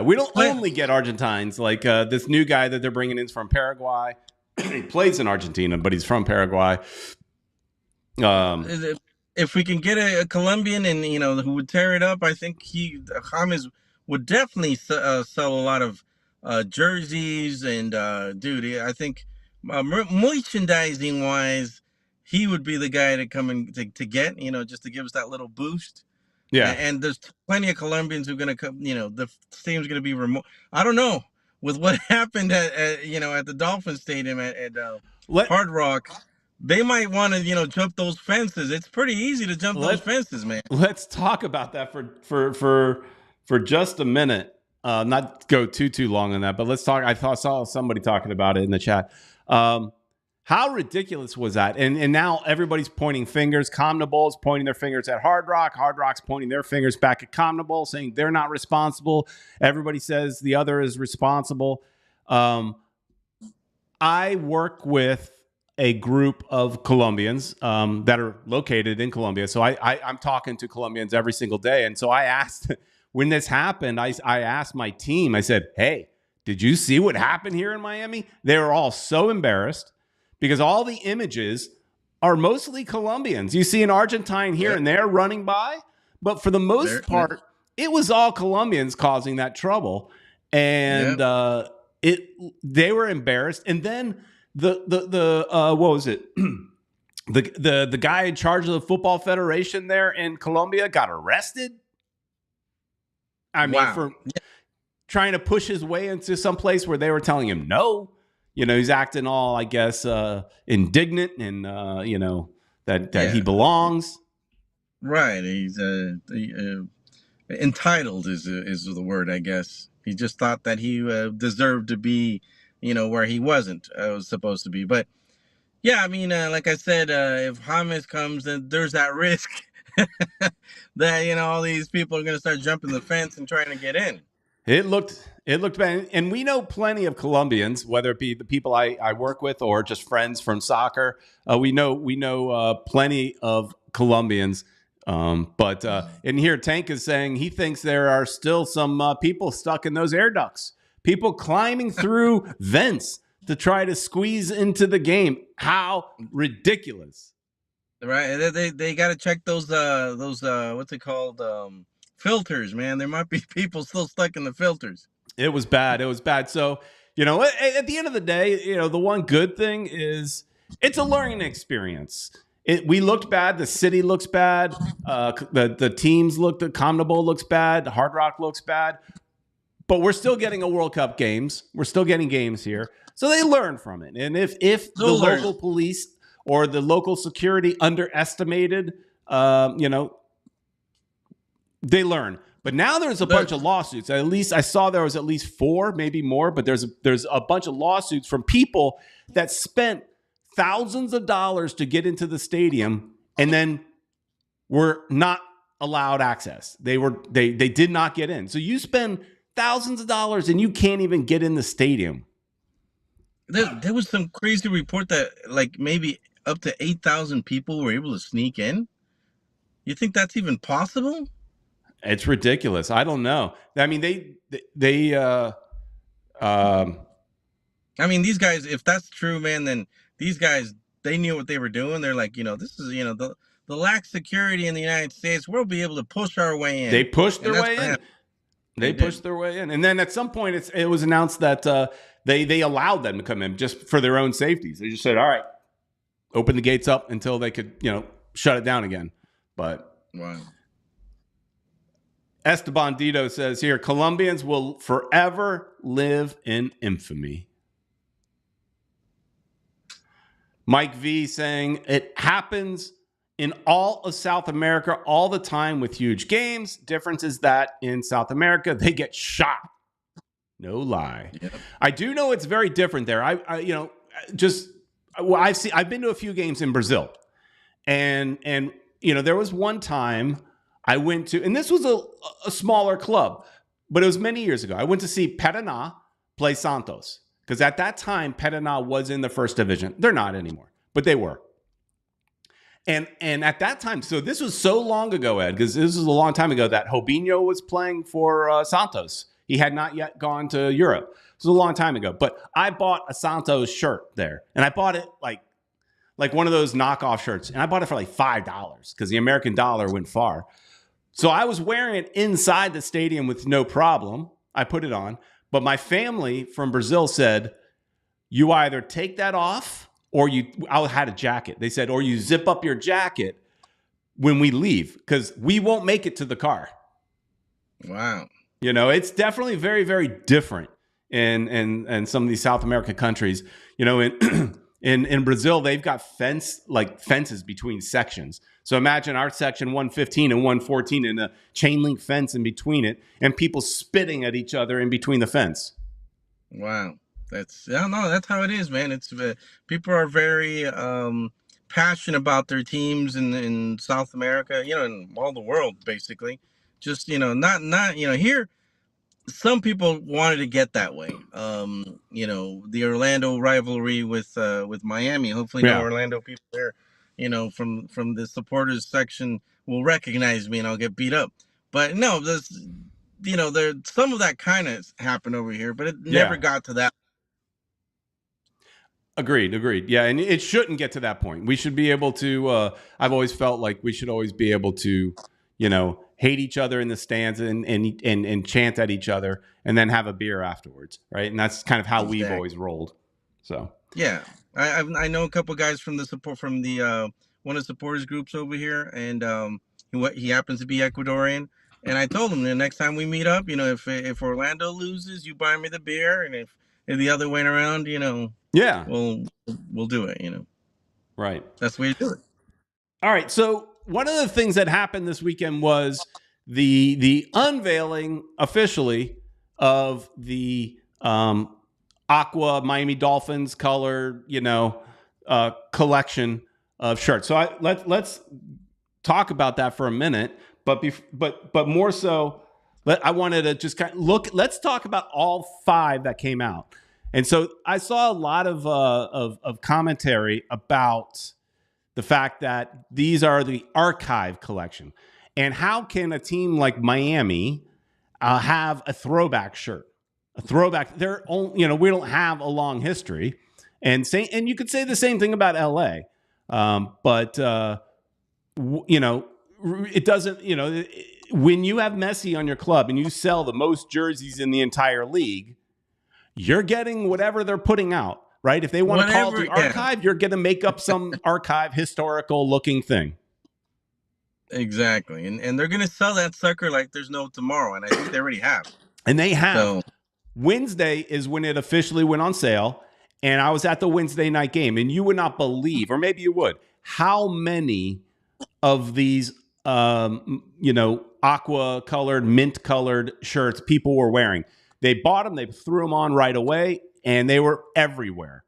Speaker 1: We don't only get Argentines like this new guy that they're bringing in is from Paraguay. He plays in Argentina, but he's from Paraguay.
Speaker 2: If we can get a Colombian and who would tear it up, I think James would definitely sell a lot of jerseys and dude, I think merchandising wise, he would be the guy to come in to get, just to give us that little boost.
Speaker 1: Yeah,
Speaker 2: and there's plenty of Colombians who are gonna come. The stadium's gonna be remote. I don't know with what happened at the Dolphin Stadium at Hard Rock. They might want to jump those fences. It's pretty easy to jump those fences, man.
Speaker 1: Let's talk about that for just a minute. Not go too long on that, but let's talk. I saw somebody talking about it in the chat. How ridiculous was that? And now everybody's pointing fingers. CONMEBOL's pointing their fingers at Hard Rock. Hard Rock's pointing their fingers back at CONMEBOL, saying they're not responsible. Everybody says the other is responsible. I work with a group of Colombians that are located in Colombia. So I'm talking to Colombians every single day. And so I asked, when this happened, I asked my team, I said, hey, did you see what happened here in Miami? They were all so embarrassed because all the images are mostly Colombians. You see an Argentine here and there running by, but for the most part, it was all Colombians causing that trouble. And they were embarrassed. And then the what was it? the guy in charge of the Football Federation there in Colombia got arrested. I mean, for trying to push his way into some place where they were telling him no. He's acting all, I guess, indignant and that he belongs.
Speaker 2: Right. He's entitled is the word, I guess. He just thought that he deserved to be, where he wasn't was supposed to be. But yeah, I mean, like I said, if James comes, then there's that risk that all these people are going to start jumping the fence and trying to get in.
Speaker 1: It looked bad, and we know plenty of Colombians, whether it be the people I work with or just friends from soccer. We know plenty of Colombians. But in here, Tank is saying he thinks there are still some people stuck in those air ducts, people climbing through vents to try to squeeze into the game. How ridiculous!
Speaker 2: Right? They got to check those what's it called? Filters, man. There might be people still stuck in the filters.
Speaker 1: It was bad. So, at the end of the day, the one good thing is it's a learning experience. We looked bad. The city looks bad. The teams looked. CONMEBOL looks bad. Hard Rock looks bad. But we're still getting a World Cup games. We're still getting games here. So they learn from it. And if the local police or the local security underestimated, they learn. But now there's a bunch of lawsuits. At least I saw there was at least 4, maybe more. But there's a bunch of lawsuits from people that spent thousands of dollars to get into the stadium and then were not allowed access. They did not get in. So you spend thousands of dollars and you can't even get in the stadium.
Speaker 2: There was some crazy report that like maybe up to 8,000 people were able to sneak in. You think that's even possible?
Speaker 1: It's ridiculous. I don't know. I mean,
Speaker 2: I mean, these guys, if that's true, man, then these guys, they knew what they were doing. They're like, this is, the lax security in the United States. We'll be able to push our way in.
Speaker 1: They pushed their way in. They pushed their way in, and then at some point, it was announced that they allowed them to come in just for their own safeties. They just said, "All right, open the gates up until they could, shut it down again." But
Speaker 5: wow.
Speaker 1: Esteban Dito says here, Colombians will forever live in infamy. Mike V saying it happens in all of South America all the time with huge games. Difference is that in South America, they get shot. No lie. Yep. I do know it's very different there. I've been to a few games in Brazil, and there was one time I went to, and this was a smaller club, but it was many years ago. I went to see Paraná play Santos because at that time Paraná was in the first division. They're not anymore, but they were. And at that time, so this was so long ago, Ed, because this was a long time ago that Robinho was playing for Santos. He had not yet gone to Europe. It was a long time ago. But I bought a Santos shirt there, and I bought it like one of those knockoff shirts, and I bought it for like $5 because the American dollar went far. So I was wearing it inside the stadium with no problem. I put it on. But my family from Brazil said, you either take that off or I had a jacket. They said, or you zip up your jacket when we leave because we won't make it to the car.
Speaker 5: Wow.
Speaker 1: It's definitely very, very different in some of these South American countries. In Brazil, they've got fences between sections. So imagine our section 115 and 114 and a chain link fence in between it and people spitting at each other in between the fence.
Speaker 5: Wow. That's how it is, man. It's people are very passionate about their teams in South America, in all the world, basically. Just, not here. Some people wanted to get that way. The Orlando rivalry with Miami. Hopefully, no Orlando people there, from the supporters section will recognize me and I'll get beat up. But no, there's, there some of that kind of happened over here, but it never got to that.
Speaker 1: Agreed. Yeah, and it shouldn't get to that point. We should be able to. I've always felt like we should always be able to, hate each other in the stands and chant at each other and then have a beer afterwards, right? And that's kind of how we've always rolled. So
Speaker 5: yeah, I know a couple guys from the one of the supporters groups over here, and he happens to be Ecuadorian. And I told him the next time we meet up, if Orlando loses, you buy me the beer, and if the other way around,
Speaker 1: yeah,
Speaker 5: we'll do it.
Speaker 1: Right.
Speaker 5: That's the way you do it.
Speaker 1: All right. So one of the things that happened this weekend was the unveiling officially of the Aqua Miami Dolphins color, collection of shirts. So let's talk about that for a minute. But more so, I wanted to just kind of look. Let's talk about all 5 that came out. And so I saw a lot of commentary about the fact that these are the archive collection. And how can a team like Miami have a throwback shirt? A throwback. They're only, we don't have a long history. And you could say the same thing about LA. But it doesn't, when you have Messi on your club and you sell the most jerseys in the entire league, you're getting whatever they're putting out, right? If they want to call it the archive, you're going to make up some archive historical looking thing.
Speaker 5: Exactly. And they're going to sell that sucker like there's no tomorrow. And I think they already have.
Speaker 1: And they have. So, Wednesday is when it officially went on sale. And I was at the Wednesday night game, and you would not believe, or maybe you would, how many of these, aqua colored, mint colored shirts people were wearing. They bought them, they threw them on right away, and they were everywhere.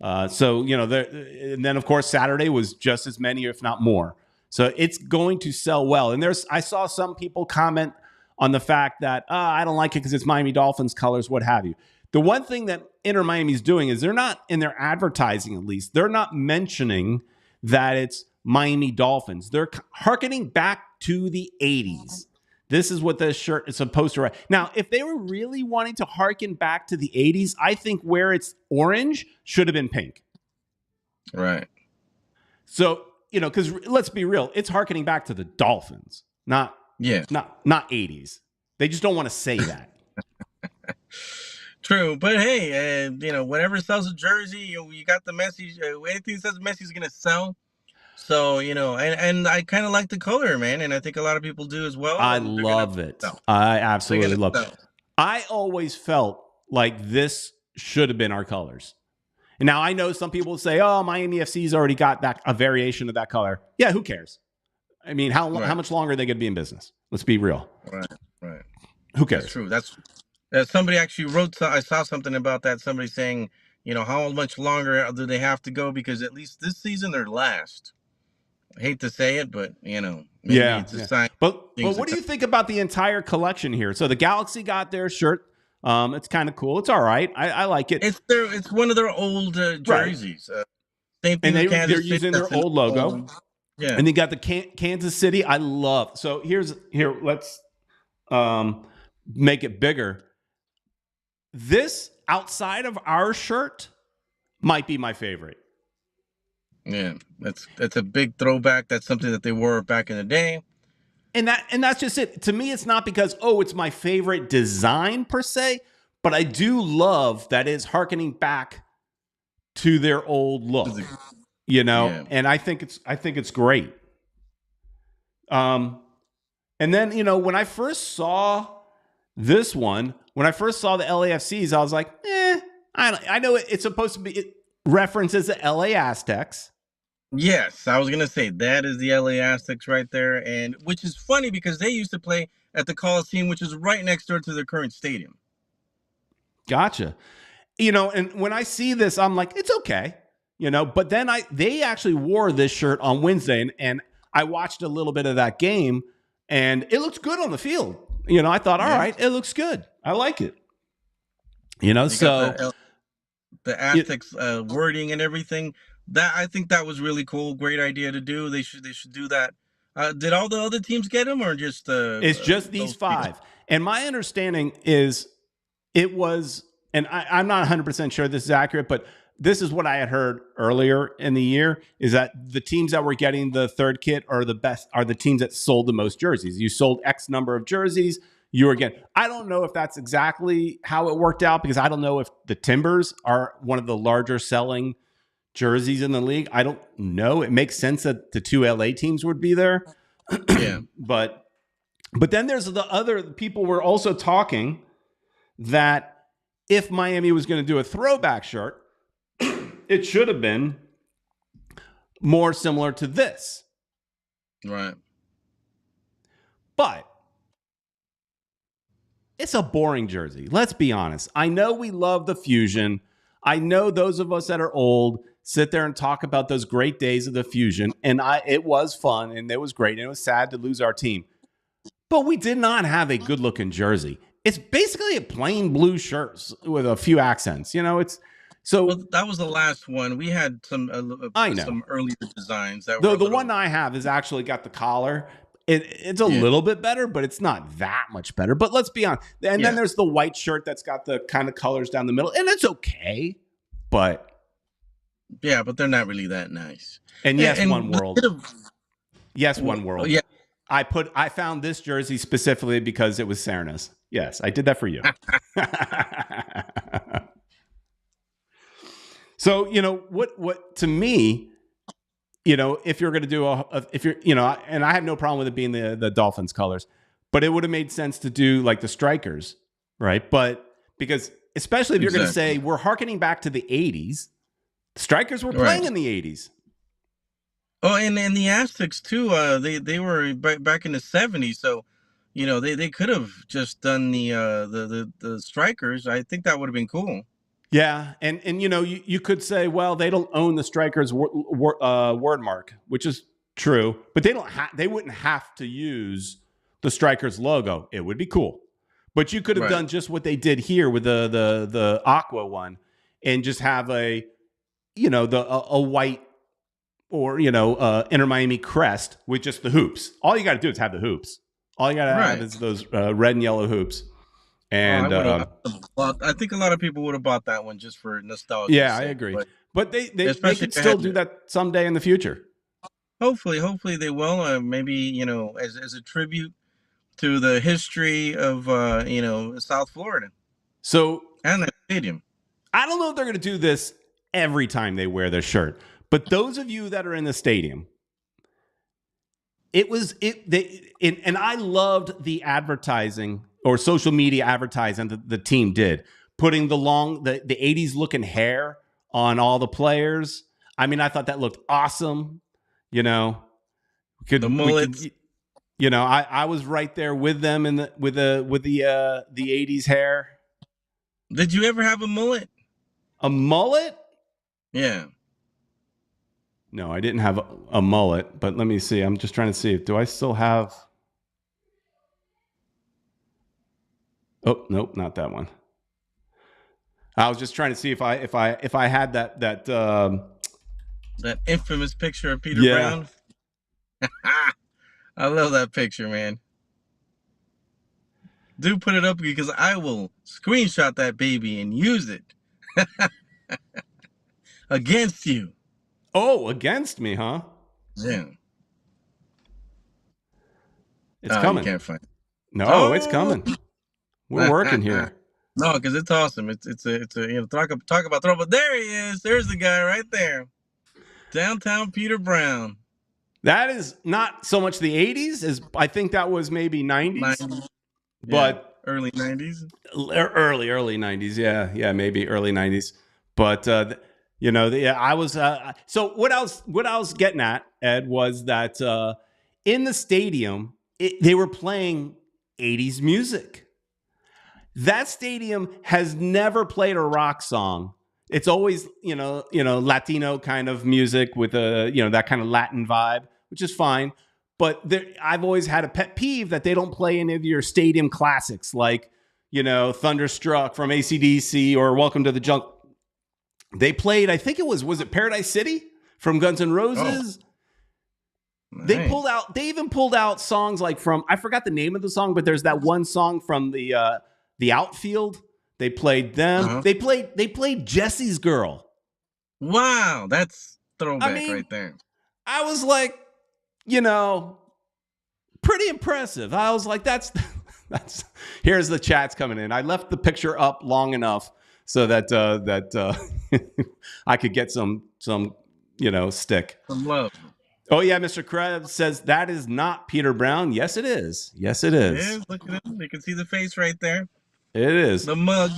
Speaker 1: And then of course Saturday was just as many, if not more. So it's going to sell well. And I saw some people comment on the fact that I don't like it because it's Miami Dolphins colors, what have you. The one thing that Inter Miami's doing is they're not, in their advertising at least, they're not mentioning that it's Miami Dolphins. They're hearkening back to the 80s. This is what this shirt is supposed to write. Now, if they were really wanting to hearken back to the 80s, I think where it's orange should have been pink.
Speaker 5: Right.
Speaker 1: So, because let's be real, it's hearkening back to the Dolphins, not 80s. They just don't want to say that.
Speaker 5: True, but hey, whatever sells a jersey, you got the Messi. Anything that says Messi's gonna sell. So and I kind of like the color, man, and I think a lot of people do as well.
Speaker 1: I
Speaker 5: And they're gonna
Speaker 1: love it.
Speaker 5: sell.
Speaker 1: I absolutely love
Speaker 5: sell.
Speaker 1: it. I always felt like this should have been our colors. And now I know some people say, "Oh, Miami FC's already got a variation of that color." Yeah, who cares? I mean, how much longer are they going to be in business? Let's be real.
Speaker 5: Right.
Speaker 1: Who cares?
Speaker 5: That's true. That's somebody actually wrote. I saw something about that. Somebody saying, how much longer do they have to go? Because at least this season they're last. I hate to say it, but maybe it's a sign.
Speaker 1: But what do you think about the entire collection here? So the Galaxy got their shirt. It's kind of cool. It's all right. I like it.
Speaker 5: It's one of their old jerseys.
Speaker 1: Right.
Speaker 5: Same thing.
Speaker 1: And they're using their old logo.
Speaker 5: Yeah.
Speaker 1: And they got the Kansas City. I love. So here. Let's make it bigger. This outside of our shirt might be my favorite.
Speaker 5: Yeah, that's a big throwback. That's something that they wore back in the day.
Speaker 1: And that's just it. To me, it's not because, it's my favorite design per se, but I do love that it's hearkening back to their old look. And I think it's great. And then, when I first saw this one, when I first saw the LAFCs, I was like, I know it's supposed to be, it references the LA Aztecs.
Speaker 5: Yes, I was going to say that is the LA Aztecs right there. And which is funny because they used to play at the Coliseum, which is right next door to their current stadium.
Speaker 1: Gotcha. And when I see this, I'm like, it's okay. But then they actually wore this shirt on Wednesday and I watched a little bit of that game and it looks good on the field. I thought, all right, it looks good. I like it. So
Speaker 5: the Aztecs wording and everything, that I think that was really cool. Great idea to do. They should do that. Did all the other teams get them or just
Speaker 1: it's just these 5? Teams? And my understanding is it was, and I'm not 100% sure this is accurate, but this is what I had heard earlier in the year, is that the teams that were getting the third kit are the best, are the teams that sold the most jerseys. You sold X number of jerseys, you were getting. I don't know if that's exactly how it worked out because I don't know if the Timbers are one of the larger selling jerseys in the league. I don't know. It makes sense that the 2 LA teams would be there.
Speaker 5: Yeah.
Speaker 1: But then there's the other people were also talking that if Miami was going to do a throwback shirt, it should have been more similar to this.
Speaker 5: Right.
Speaker 1: But it's a boring jersey. Let's be honest. I know we love the Fusion. I know those of us that are old sit there and talk about those great days of the Fusion. And it was fun and it was great. And it was sad to lose our team. But we did not have a good looking jersey. It's basically a plain blue shirt with a few accents. It's so.
Speaker 5: Well, that was the last one. We had some earlier designs that
Speaker 1: were the one I have has actually got the collar. It's a little bit better, but it's not that much better. But let's be honest. And then there's the white shirt that's got the kind of colors down the middle, and it's okay. But
Speaker 5: but they're not really that nice.
Speaker 1: And yes, One World. Yes, One World.
Speaker 5: Yeah.
Speaker 1: I found this jersey specifically because it was Serna's. Yes, I did that for you. So, what to me, if you're going to do and I have no problem with it being the Dolphins colors, but it would have made sense to do like the Strikers, right? But because especially if you're going to say we're hearkening back to the 80s, the Strikers were playing in the 80s.
Speaker 5: Oh, and the Aztecs too. They were back in the 70s, so they could have just done the Strikers. I think that would have been cool.
Speaker 1: Yeah, and you could say, well, they don't own the Strikers word mark, which is true, but they wouldn't have to use the Strikers logo. It would be cool, but you could have done just what they did here with the Aqua one, and just have a white or Inter Miami crest with just the hoops. All you got to do is have the hoops. All you got to have is those red and yellow hoops. And
Speaker 5: I think a lot of people would have bought that one just for nostalgia.
Speaker 1: Yeah, I agree. But they could still do that someday in the future.
Speaker 5: Hopefully they will. Maybe as a tribute to the history of South Florida
Speaker 1: So
Speaker 5: and that stadium.
Speaker 1: I don't know if they're going to do this every time they wear their shirt, but those of you that are in the stadium, and I loved the advertising or social media advertising that the team did, putting the 80s looking hair on all the players. I mean, I thought that looked awesome. The
Speaker 5: mullets.
Speaker 1: I was right there with them with the 80s hair.
Speaker 5: Did you ever have a mullet?
Speaker 1: A mullet?
Speaker 5: Yeah.
Speaker 1: No, I didn't have a mullet, but let me see. I'm just trying to see. Do I still have? Oh, nope, not that one. I was just trying to see if I had that
Speaker 5: infamous picture of Peter Brown. I love that picture, man. Do put it up because I will screenshot that baby and use it against you.
Speaker 1: Oh, against me, huh?
Speaker 5: Yeah.
Speaker 1: It's coming.
Speaker 5: You can't find it.
Speaker 1: No, it's coming. We're working here.
Speaker 5: No, because it's awesome. It's a talk about throw. But there he is. There's the guy right there. Downtown Peter Brown.
Speaker 1: That is not so much the 80s as I think that was maybe 90s. But
Speaker 5: early 90s.
Speaker 1: Early 90s. Yeah, maybe early 90s. But I was so what I was getting at, Ed, was that in the stadium they were playing 80s music. That stadium has never played a rock song. It's always, Latino kind of music with that kind of Latin vibe, which is fine. But I've always had a pet peeve that they don't play any of your stadium classics like, Thunderstruck from AC/DC or Welcome to the Jungle. They played, I think it was it Paradise City from Guns N' Roses? Oh. Nice. They even pulled out songs like I forgot the name of the song, but there's that one song from the Outfield. They played them. Uh-huh. They played Jesse's Girl.
Speaker 5: Wow, that's throwback right there.
Speaker 1: I was like, pretty impressive. I was like, that's here's the chats coming in. I left the picture up long enough so that I could get some stick.
Speaker 5: Some love.
Speaker 1: Oh yeah, Mr. Krebs says that is not Peter Brown. Yes, it is. Yes, it is.
Speaker 5: It is. Look at him. You can see the face right there.
Speaker 1: It is.
Speaker 5: The mug.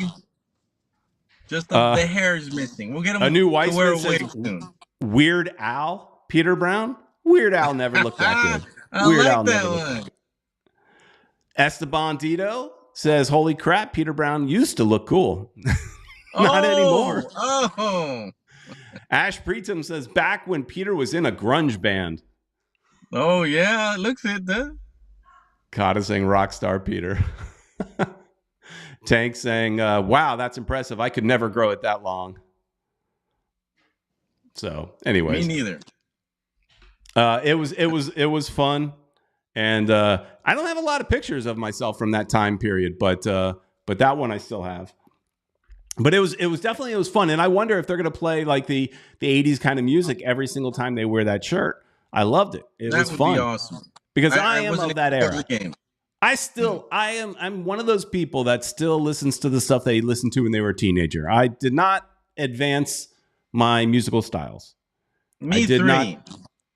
Speaker 5: Just the hair is missing. We'll get him
Speaker 1: a new white
Speaker 5: to wear a wig soon.
Speaker 1: Weird Al, Peter Brown. Weird Al never looked that good.
Speaker 5: Weird Al never looked that good.
Speaker 1: Esteban Dito says, "Holy crap, Peter Brown used to look cool. Not anymore."
Speaker 5: Oh.
Speaker 1: Ash Preetam says, "Back when Peter was in a grunge band."
Speaker 5: Oh yeah, it looks it.
Speaker 1: Kata saying, "Rockstar Peter." Tank saying, "Wow, that's impressive. I could never grow it that long." So, anyways,
Speaker 5: me neither.
Speaker 1: It was fun, and I don't have a lot of pictures of myself from that time period, but that one I still have. But it was fun, and I wonder if they're going to play like the 80s kind of music every single time they wear that shirt. I loved it. It was fun.
Speaker 5: Be awesome.
Speaker 1: Because I am of that era. I'm one of those people that still listens to the stuff they listened to when they were a teenager. I did not advance my musical styles.
Speaker 5: Me I did three.
Speaker 1: Not.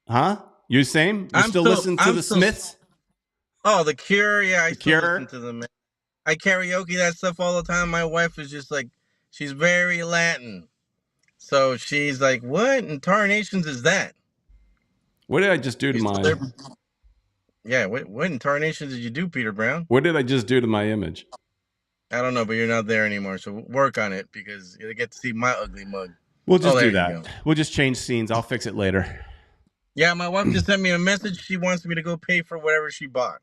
Speaker 1: Huh? You same? You still listen to the Smiths?
Speaker 5: Oh, The Cure. Yeah, I still listen to them. I karaoke that stuff all the time. My wife is just like, she's very Latin. So she's like, what in tarnations is that?
Speaker 1: What did I just do to my...
Speaker 5: Yeah, what in tarnations did you do, Peter Brown?
Speaker 1: What did I just do to my image?
Speaker 5: I don't know, but you're not there anymore. So work on it because you'll get to see my ugly mug.
Speaker 1: We'll just do that. We'll just change scenes. I'll fix it later.
Speaker 5: Yeah, my wife just sent me a message. She wants me to go pay for whatever she bought.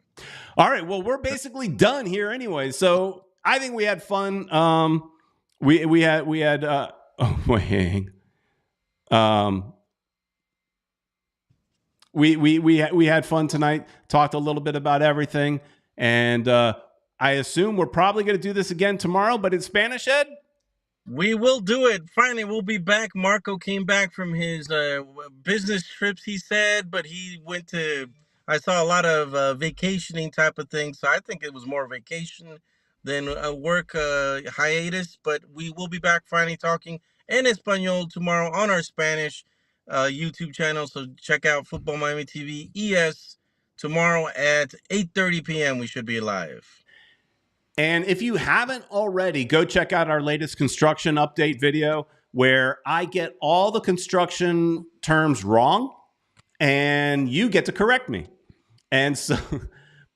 Speaker 1: All right. Well, we're basically done here anyway. So I think we had fun. We had we had fun tonight. Talked a little bit about everything, and I assume we're probably going to do this again tomorrow, but in Spanish, Ed.
Speaker 5: We will do it. Finally, we'll be back. Marco came back from his business trips, he said, but he went to I saw a lot of vacationing type of things. So I think it was more vacation than a work hiatus. But we will be back finally talking in Espanol tomorrow on our Spanish YouTube channel. So check out Football Miami TV ES tomorrow at 8:30 p.m. We should be live.
Speaker 1: And if you haven't already, go check out our latest construction update video where I get all the construction terms wrong and you get to correct me. And so,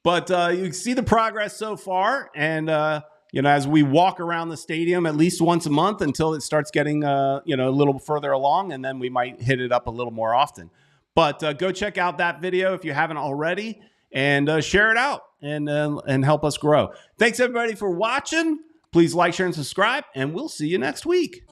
Speaker 1: but you see the progress so far. And, as we walk around the stadium at least once a month until it starts getting, a little further along, and then we might hit it up a little more often. But go check out that video if you haven't already, and share it out and help us grow. Thanks everybody for watching. Please like, share, and subscribe, and we'll see you next week.